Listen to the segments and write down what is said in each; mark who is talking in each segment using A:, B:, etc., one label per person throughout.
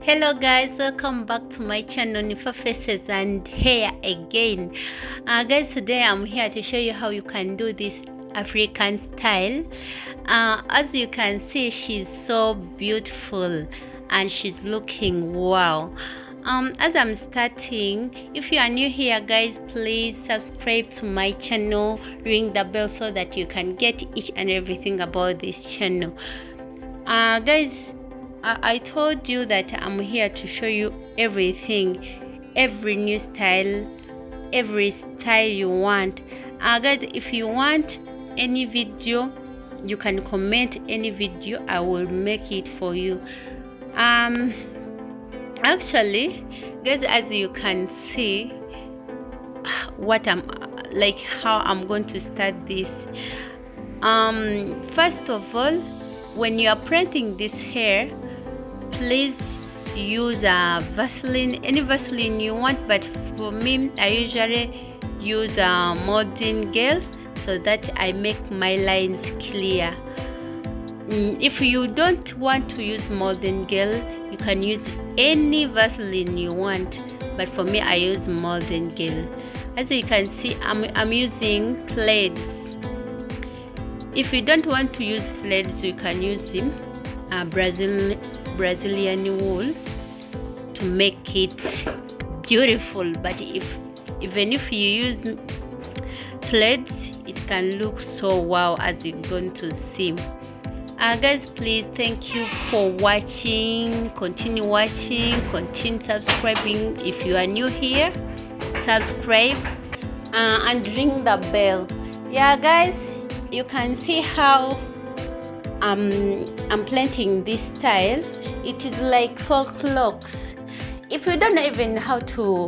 A: Hello guys, welcome back to my channel Nifa Faces and Hair again. Guys, today I'm here to show you how you can do this African style. As you can see, she's so beautiful and she's looking wow. As I'm starting, if you are new here guys, please subscribe to my channel, ring the bell so that you can get each and everything about this channel. Guys, I told you that I'm here to show you everything, every new style, every style you want. Guys, if you want any video, you can comment any video. I will make it for you. Actually, guys, as you can see, what how I'm going to start this. First of all, when you are printing this hair, please use a Vaseline, any Vaseline you want, but for me I usually use a molding gel so that I make my lines clear. If you don't want to use molding gel, you can use any Vaseline you want, but for me I use molding gel. As you can see, I'm using threads. If you don't want to use threads, you can use them Brazilian wool to make it beautiful. But even if you use threads, it can look so wow, as you're going to see. Guys, please, thank you for watching. Continue watching, continue subscribing. If you are new here, subscribe and ring the bell. Yeah guys, you can see how I'm planting this style. It is like FLUX. If you don't even know how to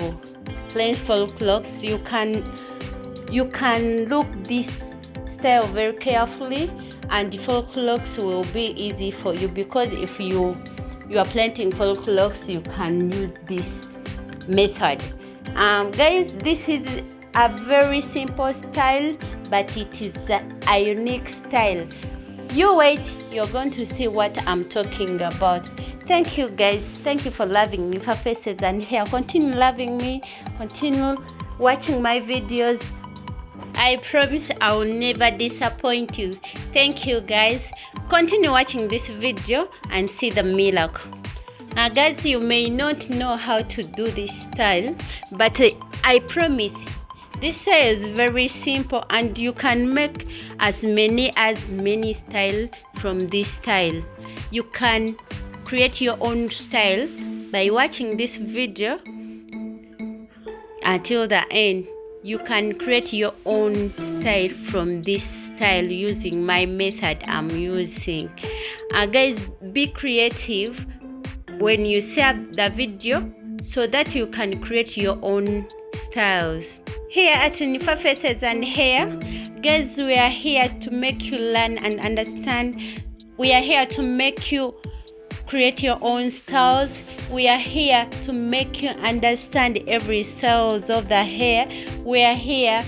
A: plant FLUX, you can look this style very carefully, and FLUX will be easy for you, because if you are planting FLUX, you can use this method. Guys, this is a very simple style, but it is a unique style. You wait, you're going to see what I'm talking about. Thank you guys, thank you for loving me, for faces and hair. Continue loving me, continue watching my videos. I promise I will never disappoint you. Thank you guys, continue watching this video and see the miracle. Guys, you may not know how to do this style, but I promise this style is very simple, and you can make as many styles from this style. You can create your own style by watching this video until the end. You can create your own style from this style using my method I'm using. Guys, be creative when you save the video so that you can create your own styles. Here at Nifa Faces and Hair, guys, we are here to make you learn and understand. We are here to make you create your own styles. We are here to make you understand every styles of the hair. We are here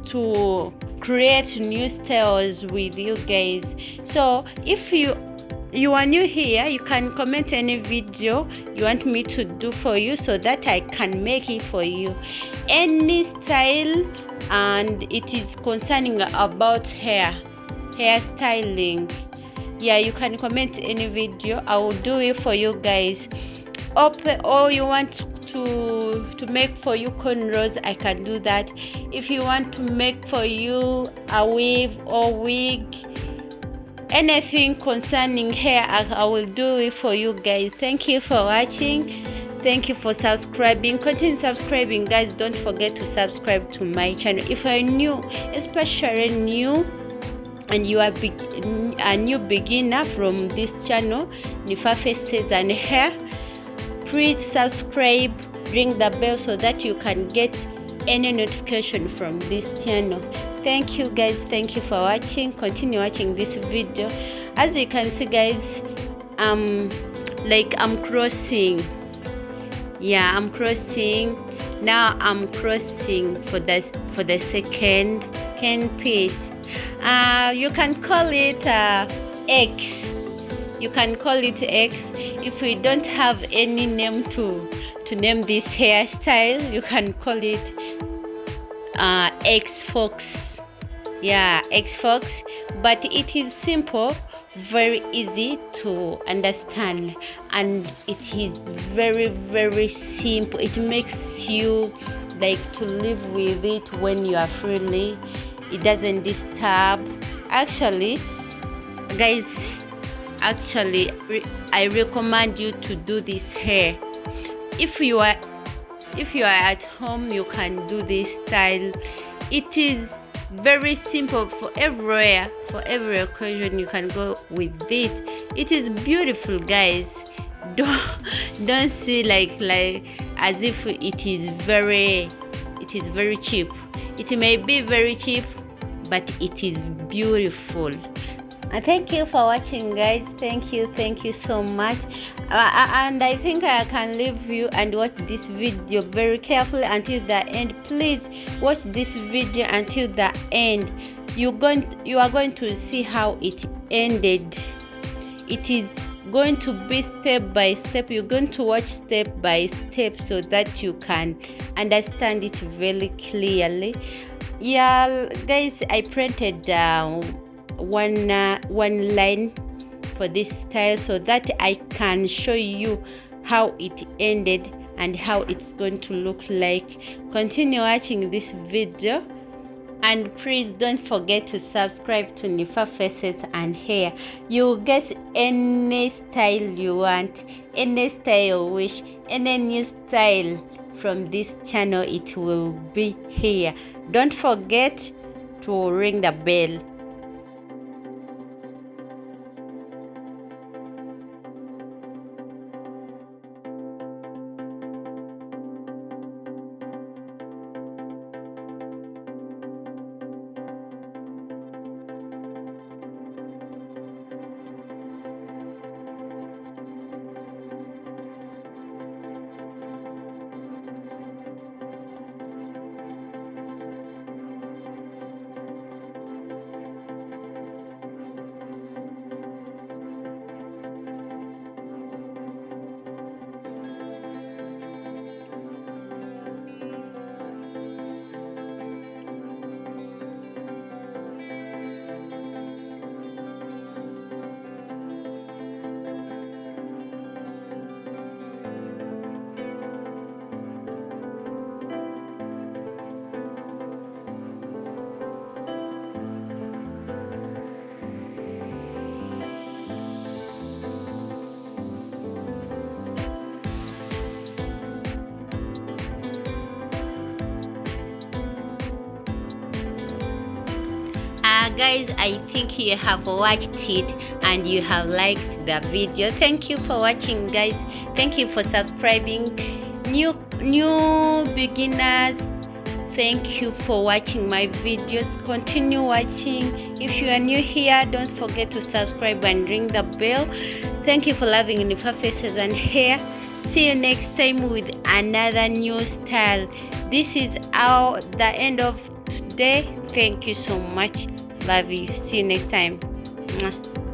A: to create new styles with you guys. So if you are new here, you can comment any video you want me to do for you so that I can make it for you. Any style, and it is concerning about hairstyling. Yeah, you can comment any video, I will do it for you guys. Or you want to make for you cornrows, I can do that. If you want to make for you a weave or wig, anything concerning hair, I will do it for you guys. Thank you for watching, thank you for subscribing. Continue subscribing guys, don't forget to subscribe to my channel. If you're new, especially new, and you are a new beginner from this channel, Nifa Faces and Hair, please subscribe, ring the bell so that you can get any notification from this channel. Thank you guys, thank you for watching. Continue watching this video. As you can see guys, I'm crossing. Yeah, I'm crossing now. I'm crossing for the second piece. You can call it X. You can call it X. if we don't have any name to name this hairstyle, you can call it X-Faux. Yeah, X-Faux, but it is simple, very easy to understand, and it is very simple. It makes you like to live with it when you are freely. It doesn't disturb. Actually, guys, I recommend you to do this hair. If you are at home, you can do this style. It is very simple for everywhere, for every occasion. You can go with it. It is beautiful, guys. Don't see like as if it is very cheap. It may be very cheap, but it is beautiful. Thank you for watching, guys. Thank you so much. And I think I can leave you and watch this video very carefully until the end. Please watch this video until the end. You are going to see how it ended. It is going to be step by step. You're going to watch step by step so that you can understand it very clearly. Yeah, guys, I printed one line for this style so that I can show you how it ended and how it's going to look like. Continue watching this video, and please don't forget to subscribe to Nifa Faces and Hair. You'll get any style you want, any style you wish, any new style from this channel. It will be here. Don't forget to ring the bell. Guys, I think you have watched it and you have liked the video. Thank you for watching, guys. Thank you for subscribing. New beginners, thank you for watching my videos. Continue watching. If you are new here, don't forget to subscribe and ring the bell. Thank you for loving Nifa Faces and Hair. See you next time with another new style. This is the end of today. Thank you so much. Love you. See you next time. Mwah.